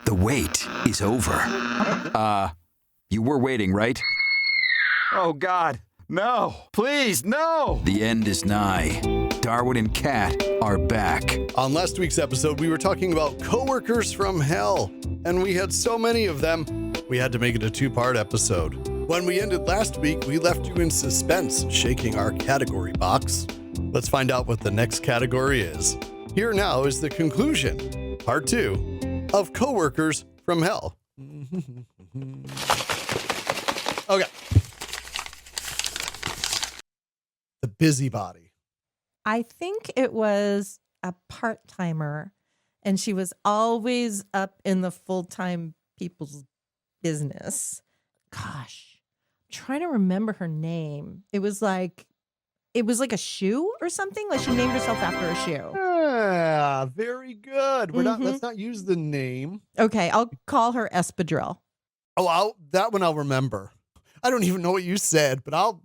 The wait is over. You were waiting, right? Oh, God. No. Please, no. The end is nigh. Darwin and Cat are back. On last week's episode, we were talking about coworkers from hell, and we had so many of them, we had to make it a two-part episode. When we ended last week, we left you in suspense, shaking our category box. Let's find out what the next category is. Here now is the conclusion, part 2, of coworkers from hell. Okay. The busybody. I think it was a part-timer, and she was always up in the full-time people's business. Gosh, I'm trying to remember her name. It was like a shoe or something. Like she named herself after a shoe. Yeah, very good. Let's not use the name. Okay, I'll call her Espadrille. Oh, that one I'll remember. I don't even know what you said, but I'll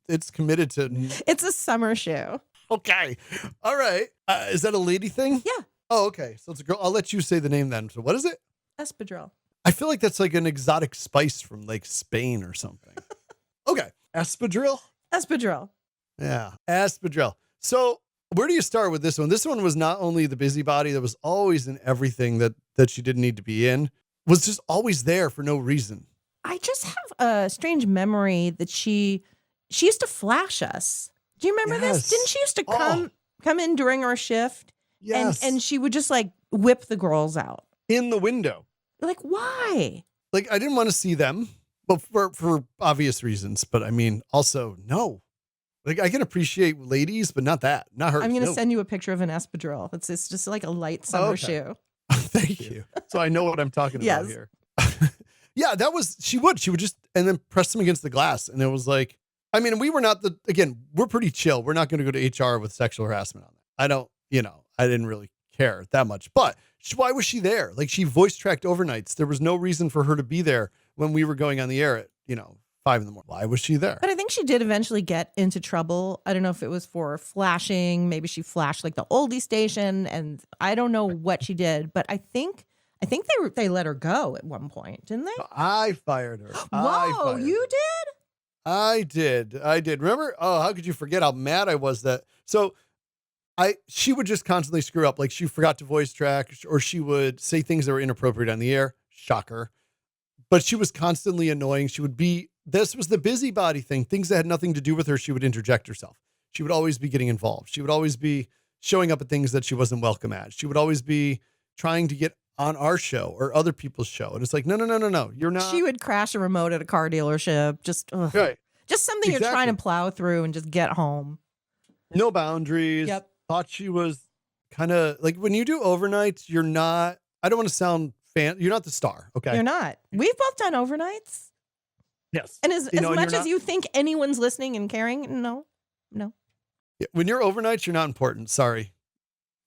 it's committed to. It's a summer shoe. Okay. All right. Is that a lady thing? Yeah. Oh, okay. So it's a girl. I'll let you say the name then. So what is it? Espadrille. I feel like that's like an exotic spice from like Spain or something. Okay. Espadrille? Espadrille. Yeah. Espadrille. So where do you start with this one? This one was not only the busybody that was always in everything that she didn't need to be in, was just always there for no reason. I just have a strange memory that she used to flash us. Do you remember this? Didn't she used to come in during our shift? Yes. And she would just like whip the girls out. In the window. Like, why? Like, I didn't want to see them, but for obvious reasons. But I mean, also, no. Like, I can appreciate ladies, but not that. Not her. I'm going to send you a picture of an espadrille. It's just like a light summer shoe. Thank you. So I know what I'm talking about here. Yeah, she would just, and then press them against the glass. And it was like, I mean, we were not we're pretty chill. We're not going to go to HR with sexual harassment on that. I didn't really care that much, but why was she there? Like, she voice tracked overnights. There was no reason for her to be there when we were going on the air at, 5 a.m. Why was she there? But I think she did eventually get into trouble. I don't know if it was for flashing. Maybe she flashed like the oldie station, and I don't know what she did, but I think they let her go at one point, didn't they? I fired her. Whoa, you did? I did. Remember? Oh, how could you forget how mad I was that? So she would just constantly screw up. Like, she forgot to voice track, or she would say things that were inappropriate on the air. Shocker. But she was constantly annoying. This was the busybody thing. Things that had nothing to do with her, she would interject herself. She would always be getting involved. She would always be showing up at things that she wasn't welcome at. She would always be trying to get on our show or other people's show. And it's like, no, you're not. She would crash a remote at a car dealership. Just something you're trying to plow through and just get home. No boundaries. Yep. Thought she was kind of like, when you do overnights, you're not, I don't want to sound you're not the star. Okay. You're not. We've both done overnights. Yes. And as much as you think anyone's listening and caring, no. Yeah, when you're overnights, you're not important. Sorry.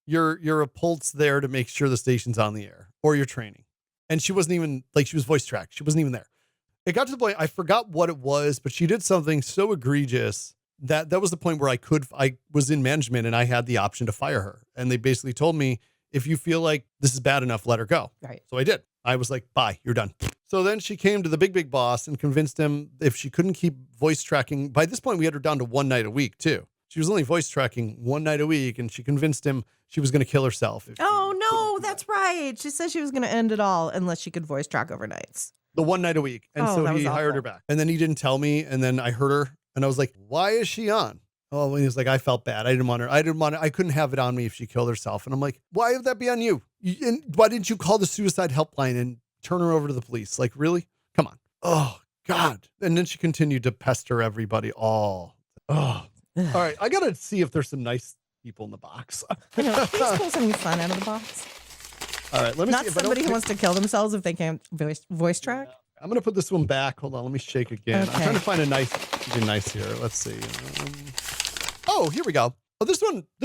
You're a pulse there to make sure the station's on the air, or you're training. And she wasn't even, like, she was voice tracked. She wasn't even there. It got to the point, I forgot what it was, but she did something so egregious that was the point where I was in management and I had the option to fire her. And they basically told me, if you feel like this is bad enough, let her go. Right. So I did. I was like, bye, you're done. So then she came to the big boss and convinced him if she couldn't keep voice tracking. By this point, we had her down to one night a week too. She was only voice tracking one night a week, and she convinced him she was going to kill herself. Oh, no, that's right. She said she was going to end it all unless she could voice track overnights. The one night a week. And so he hired her back. And then he didn't tell me. And then I heard her and I was like, why is she on? Oh, and he was like, I felt bad. I couldn't have it on me if she killed herself. And I'm like, why would that be on you? And why didn't you call the suicide helpline and turn her over to the police? Like, really? Come on. Oh, God. And then she continued to pester everybody. All right. I got to see if there's some nice people in the box. Please pull something fun out of the box. All right. Let me Not see. somebody who wants to kill themselves if they can't voice track. I'm going to put this one back. Hold on. Let me shake again. Okay. I'm trying to find something nice here. Let's see. Oh, here we go. Oh, this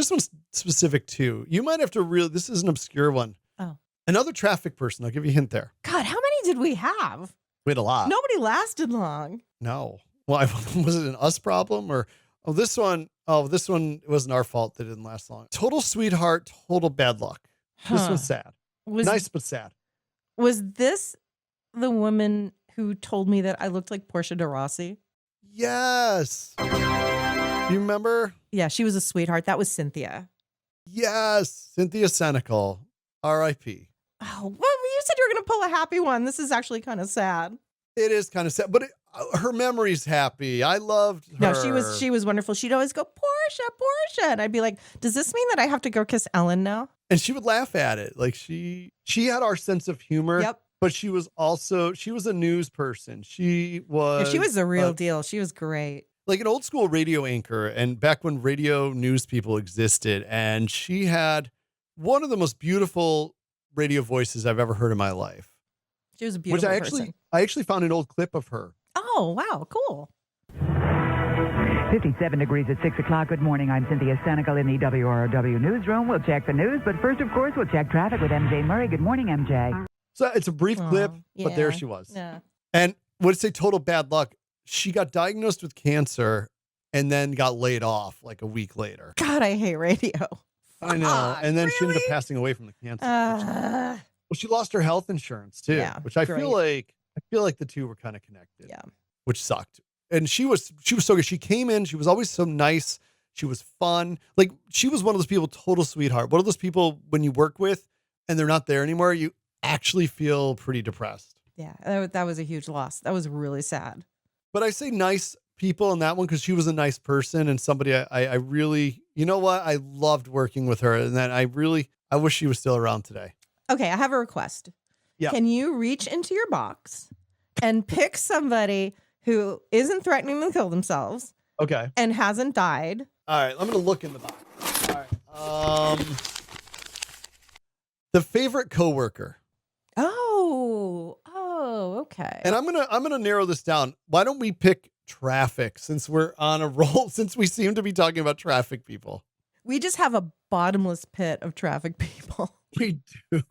one's specific too. You might have to this is an obscure one. Oh. Another traffic person. I'll give you a hint there. God, how many did we have? We had a lot. Nobody lasted long. No. Well, was it an us problem or, this one wasn't our fault that it didn't last long. Total sweetheart, total bad luck. This one's sad. Nice, but sad. Was this the woman who told me that I looked like Portia de Rossi? Yes. You remember? Yeah, she was a sweetheart. That was Cynthia. Yes. Cynthia Senecal, R.I.P. Oh, well, you said you were going to pull a happy one. This is actually kind of sad. It is kind of sad, but her memory's happy. I loved her. No, she was wonderful. She'd always go, Portia. And I'd be like, does this mean that I have to go kiss Ellen now? And she would laugh at it. Like she had our sense of humor. Yep. But she was a news person. She was the real deal. She was great. Like an old school radio anchor, and back when radio news people existed. And she had one of the most beautiful radio voices I've ever heard in my life. She was a beautiful person. I actually found an old clip of her. Oh, wow. Cool. 57 degrees at 6 o'clock. Good morning. I'm Cynthia Senecal in the WROW newsroom. We'll check the news, but first, of course, we'll check traffic with MJ Murray. Good morning, MJ. So it's a brief clip, but there she was. Yeah. And would say total bad luck. She got diagnosed with cancer and then got laid off like a week later. God, I hate radio. I know. And then she ended up passing away from the cancer. Well, she lost her health insurance too, which I feel like the two were kind of connected. Yeah. Which sucked. And she was so good. She came in, she was always so nice. She was fun. Like she was one of those people, total sweetheart. One of those people when you work with and they're not there anymore, you actually feel pretty depressed. Yeah, that was a huge loss. That was really sad. But I say nice people in that one because she was a nice person and somebody I really, you know what? I loved working with her. And then I wish she was still around today. Okay, I have a request. Yeah. Can you reach into your box and pick somebody who isn't threatening to kill themselves Okay. and hasn't died? All right. I'm going to look in the box. All right. The favorite coworker. Oh, okay. And I'm gonna narrow this down. Why don't we pick traffic since we're on a roll? Since we seem to be talking about traffic people, We just have a bottomless pit of traffic people. we do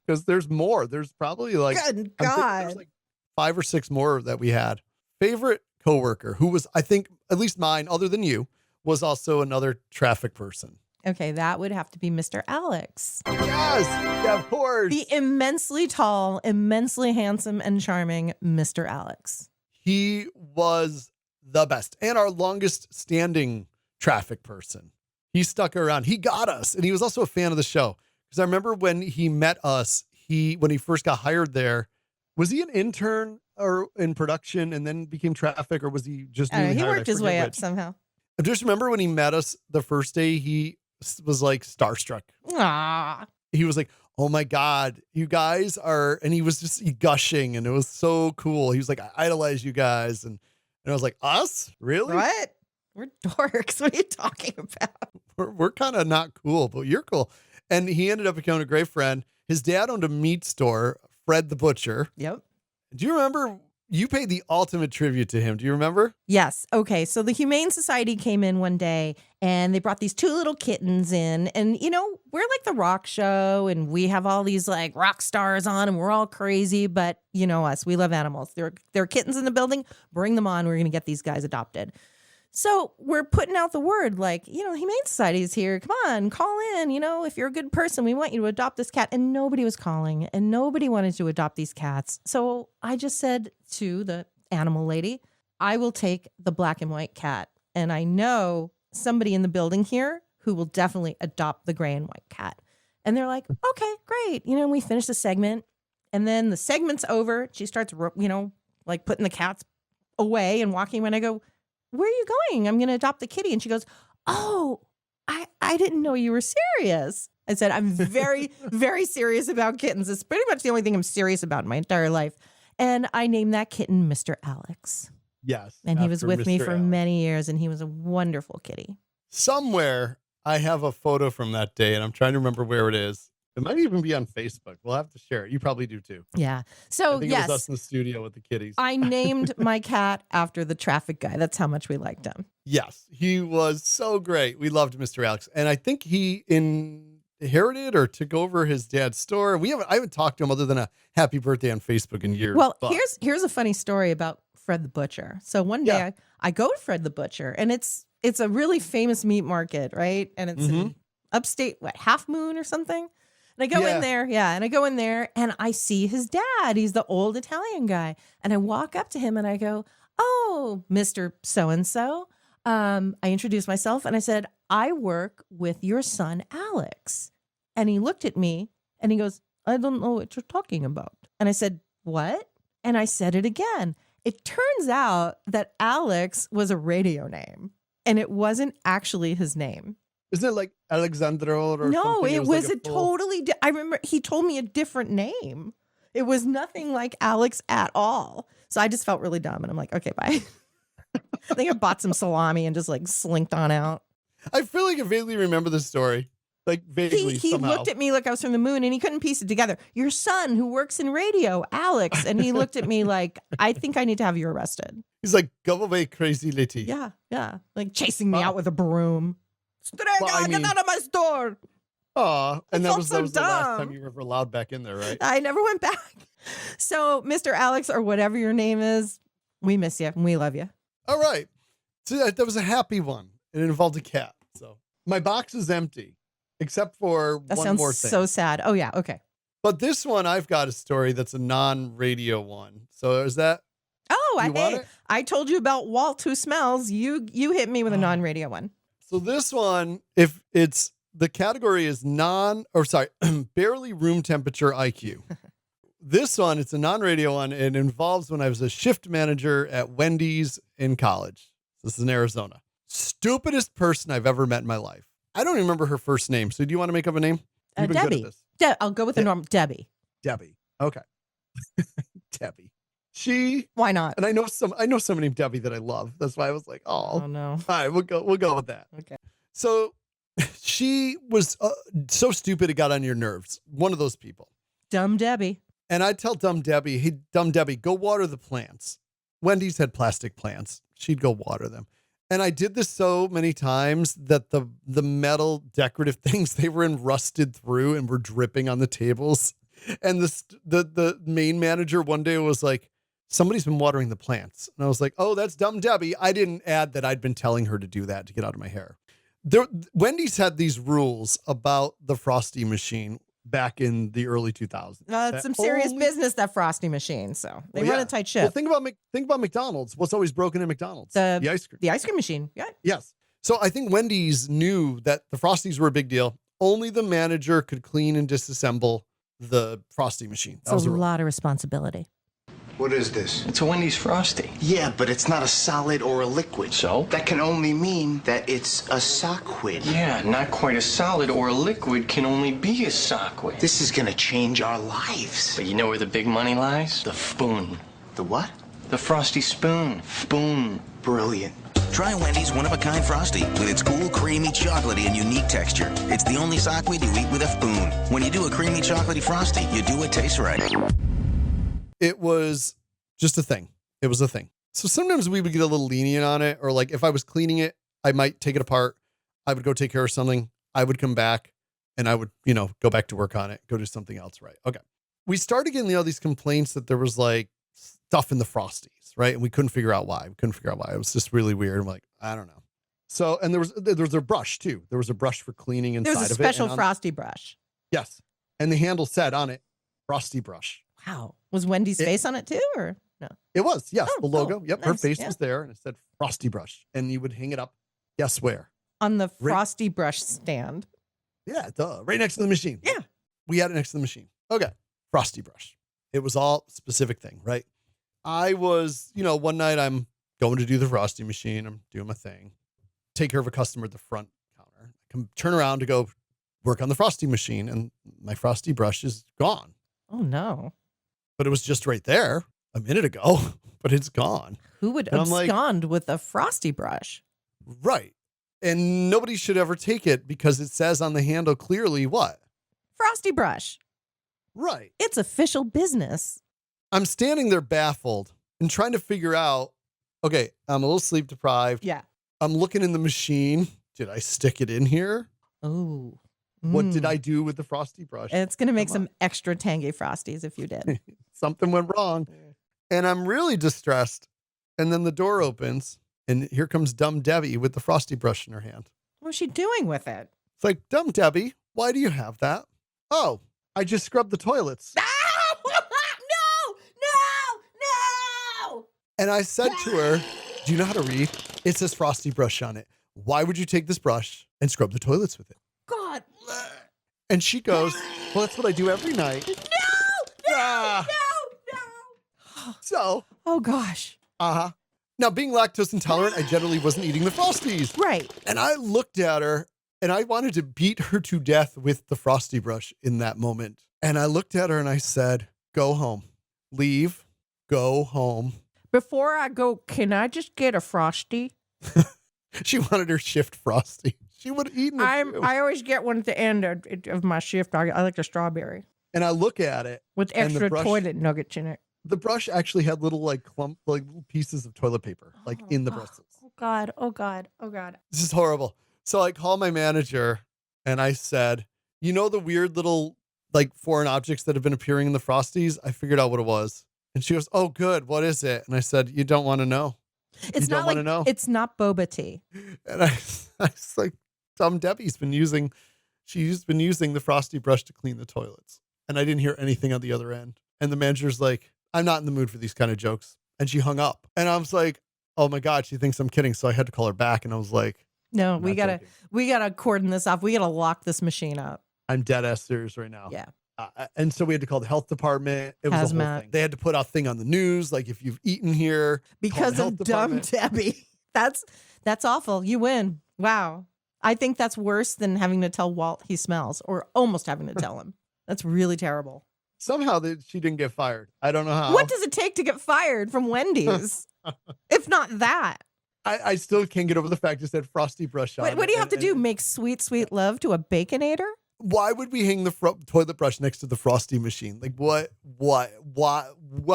because there's more. There's probably like Good God. there's like 5 or 6 more that we had. Favorite coworker who was, I think, at least mine, other than you, was also another traffic person. Okay, that would have to be Mr. Alex. Yes, yeah, of course. The immensely tall, immensely handsome, and charming Mr. Alex. He was the best and our longest standing traffic person. He stuck around. He got us. And he was also a fan of the show. Because I remember when he met us, when he first got hired there, was he an intern or in production and then became traffic, or was he just newly He hired? worked his way up somehow. I just remember when he met us the first day, he was like starstruck. Ah. He was like, oh my God, you guys are, and he was just gushing and it was so cool. He was like, I idolize you guys. And I was like, us? Really? What? We're dorks. What are you talking about? We're kind of not cool, but you're cool. And he ended up becoming a great friend. His dad owned a meat store, Fred the Butcher. Yep. Do you remember? You paid the ultimate tribute to him. Do you remember? Yes. Okay. So the Humane Society came in one day and they brought these 2 little kittens in. And, we're like the rock show and we have all these like rock stars on and we're all crazy. But you know us, we love animals. There are kittens in the building. Bring them on. We're going to get these guys adopted. So we're putting out the word like, Humane Society is here. Come on, call in. If you're a good person, we want you to adopt this cat. And nobody was calling and nobody wanted to adopt these cats. So I just said to the animal lady, I will take the black and white cat. And I know somebody in the building here who will definitely adopt the gray and white cat. And they're like, okay, great. We finish the segment and then the segment's over. She starts, like putting the cats away and walking when I go, where are you going? I'm going to adopt the kitty. And she goes, oh, I didn't know you were serious. I said, I'm very, very serious about kittens. It's pretty much the only thing I'm serious about in my entire life. And I named that kitten Mr. Alex. Yes. And he was with me Mr. for Alex. many years and he was a wonderful kitty. Somewhere I have a photo from that day and I'm trying to remember where it is. It might even be on Facebook. We'll have to share it. You probably do too. Yeah. I So think yes, it was us in the studio with the kitties. I named my cat after the traffic guy. That's how much we liked him. Yes, he was so great. We loved Mr. Alex. And I think he inherited or took over his dad's store. I haven't talked to him other than a happy birthday on Facebook in years. Well, but here's a funny story about Fred the Butcher. So one day I go to Fred the Butcher and it's a really famous meat market, right? And it's in upstate, Half Moon or something? And I go Yeah. in there, and I go in there and I see his dad. He's the old Italian guy. And I walk up to him and I go, "Oh, Mr. So-and-so." I introduced myself and I said, "I work with your son, Alex." And he looked at me and he goes, "I don't know what you're talking about." And I said, "What?" And I said it again. It turns out that Alex was a radio name and it wasn't actually his name. Isn't it like Alexandro or No, something? it was like a totally. I remember he told me a different name. It was nothing like Alex at all. So I just felt really dumb, and I'm like, okay, bye. I think I bought some salami and just like slinked on out. I feel like I vaguely remember this story. Like vaguely He somehow. looked at me like I was from the moon, and he couldn't piece it together. Your son, who works in radio, Alex, and he looked at me like, I think I need to have you arrested. He's like, go away, crazy lady. Yeah, like chasing me Wow. out with a broom. Well, I mean- Get out of my store. Aw, and that felt was so the last dumb. time you were ever allowed back in there, right? I never went back. So, Mr. Alex, or whatever your name is, we miss you and we love you. All right. So that was a happy one. It involved a cat. So my box is empty, except for That one sounds more thing. so sad. Oh, yeah. Okay. But this one, I've got a story that's a non-radio one. So is that? Oh, You want hey, it? I told you about Walt who smells. You hit me with a non-radio one. So this one, if it's the category is barely room temperature IQ. This one, it's a non-radio one. It involves when I was a shift manager at Wendy's in college. This is in Arizona. Stupidest person I've ever met in my life. I don't even remember her first name. So do you want to make up a name? You've been good at Debbie. this. I'll go with the norm. Debbie. Debbie. Okay. Debbie. She, Why not? and I know somebody named Debbie that I love. That's why I was like, Oh, oh, no. all right, we'll go with that. Okay. So she was so stupid it got on your nerves. One of those people. Dumb Debbie. And I tell dumb Debbie, hey, dumb Debbie, go water the plants. Wendy's had plastic plants. She'd go water them. And I did this so many times that the metal decorative things they were in rusted through and were dripping on the tables. And the main manager one day was like, somebody's been watering the plants. And I was like, oh, that's dumb Debbie. I didn't add that I'd been telling her to do that to get out of my hair. Wendy's had these rules about the Frosty machine back in the early 2000s. It's some serious business, that Frosty machine. So they Well, run yeah. a tight Well, ship. think about McDonald's. What's always broken in McDonald's? The- The ice cream. The ice cream machine. Yeah. Yes. So I think Wendy's knew that the Frosties were a big deal. Only the manager could clean and disassemble the Frosty machine. That It's was a the rule. lot of responsibility. What is this? It's a Wendy's Frosty. Yeah, but it's not a solid or a liquid. So? That can only mean that it's a sockwid. Yeah, not quite a solid or a liquid can only be a sockwid. This is gonna change our lives. But you know where the big money lies? The spoon. The what? The Frosty spoon. Spoon. Brilliant. Try Wendy's one-of-a-kind Frosty with its cool, creamy, chocolatey, and unique texture. It's the only sockwid you eat with a spoon. When you do a creamy, chocolatey Frosty, you do what tastes right. It was just a thing. It was a thing. So sometimes we would get a little lenient on it, or like if I was cleaning it, I might take it apart. I would go take care of something. I would come back and I would, go back to work on it, go do something else. Right. Okay. We started getting all these complaints that there was like stuff in the Frosties, right? And we couldn't figure out why. It was just really weird. I'm like, I don't know. So, and there was a brush too. There was a brush for cleaning inside There of was it. a special and on- Frosty brush. Yes. And the handle said on it, Frosty brush. Wow. Was Wendy's face on it too, or no? It was, yes, Oh, the logo. cool. Yep, her Nice, face yeah. was there, and it said Frosty brush, and you would hang it up. Guess where? On the Right- Frosty brush stand. Yeah, duh, right next to the machine. Yeah. We had it next to the machine. Okay, Frosty brush. It was all specific thing, right? I was, one night I'm going to do the Frosty machine. I'm doing my thing. Take care of a customer at the front counter. Turn around to go work on the Frosty machine, and my Frosty brush is gone. Oh no. But it was just right there a minute ago, but it's gone. Who would And I'm like- abscond with a Frosty brush? Right. And nobody should ever take it because it says on the handle clearly what? Frosty brush. Right. It's official business. I'm standing there baffled and trying to figure out, okay, I'm a little sleep deprived. Yeah. I'm looking in the machine. Did I stick it in here? Oh. What did I do with the Frosty brush? It's going to make Come some on. extra tangy Frosties if you did. Something went wrong. And I'm really distressed. And then the door opens and here comes dumb Debbie with the Frosty brush in her hand. What was she doing with it? It's like, dumb Debbie, why do you have that? Oh, I just scrubbed the toilets. No. And I said to her, do you know how to read? It says Frosty brush on it. Why would you take this brush and scrub the toilets with it? God. And she goes, well, that's what I do every night. No. So, Oh, gosh. now being lactose intolerant, I generally wasn't eating the Frosties. Right. And I looked at her and I wanted to beat her to death with the Frosty brush in that moment. And I looked at her and I said, go home, leave, go home. Before I go, can I just get a Frosty? She wanted her shift Frosty. She would have eaten it too. I always get one at the end of my shift. I like the strawberry And I look at it. with And the extra brush- toilet nuggets in it. The brush actually had little like little pieces of toilet paper, like in the bristles. Oh, God. Oh, God. Oh, God. This is horrible. So I called my manager and I said, you know, the weird little like foreign objects that have been appearing in the Frosties? I figured out what it was. And she goes, oh, good. What is it? And I said, you don't want to know. It's don't not wanna like, know? it's not boba tea. And I was like, Dumb Debbie's been using the Frosty brush to clean the toilets. And I didn't hear anything on the other end. And the manager's like, I'm not in the mood for these kind of jokes. And she hung up. And I was like, oh my God, she thinks I'm kidding. So I had to call her back. And I was like, No, I'm we not gotta joking. cordon this off. We gotta lock this machine up. I'm dead ass serious right now. Yeah. And so we had to call the health department. It was a whole Hazmat. thing. They had to put out thing on the news. Like if you've eaten here. call the Because health of dumb department. Debbie. That's awful. You win. Wow. I think that's worse than having to tell Walt he smells, or almost having to tell him. That's really terrible. Somehow she didn't get fired. I don't know how. What does it take to get fired from Wendy's? If not that. I still can't get over the fact it said Frosty brush on. What do you have to and- do? Make sweet, sweet love to a Baconator? Why would we hang the toilet brush next to the Frosty machine? Like what?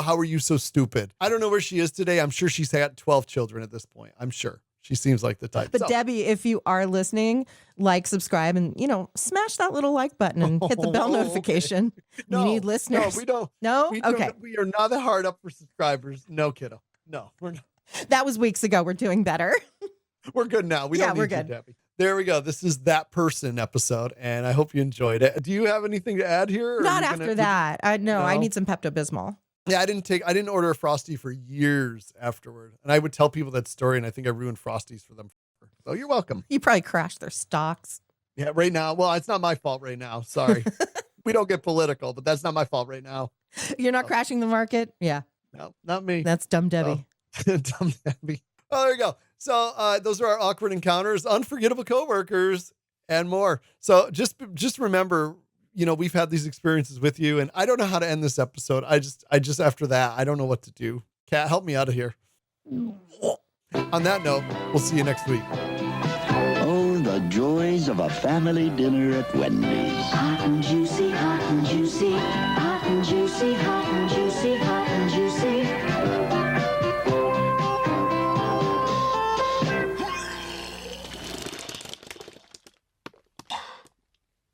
How are you so stupid? I don't know where she is today. I'm sure she's had 12 children at this point. I'm sure. She seems like the type. But So- Debbie, if you are listening, like, subscribe, and, smash that little like button and hit the bell Okay. notification. We need listeners. No, we don't. No? We Okay. We are not that hard up for subscribers. No, kiddo. No, we're not. That was weeks ago. We're doing better. We're good now. We Yeah, don't we're need you, good. Debbie. There we go. This is That Person episode, and I hope you enjoyed it. Do you have anything to add here? or Not are you after that. I No? need some Pepto-Bismol. Yeah, I didn't order a Frosty for years afterward. And I would tell people that story, and I think I ruined Frosties for them. So you're welcome. You probably crashed their stocks. Yeah, right now. Well, it's not my fault right now. Sorry. We don't get political, but that's not my fault right now. You're not crashing the market? Yeah. No, not me. That's dumb Debbie. Dumb Debbie. Oh, there you go. So those are our awkward encounters, unforgettable coworkers, and more. So just remember, we've had these experiences with you, and I don't know how to end this episode. I just after that, I don't know what to do. Kat, help me out of here. On that note, we'll see you next week. Oh, the joys of a family dinner at Wendy's. Hot and juicy, hot and juicy.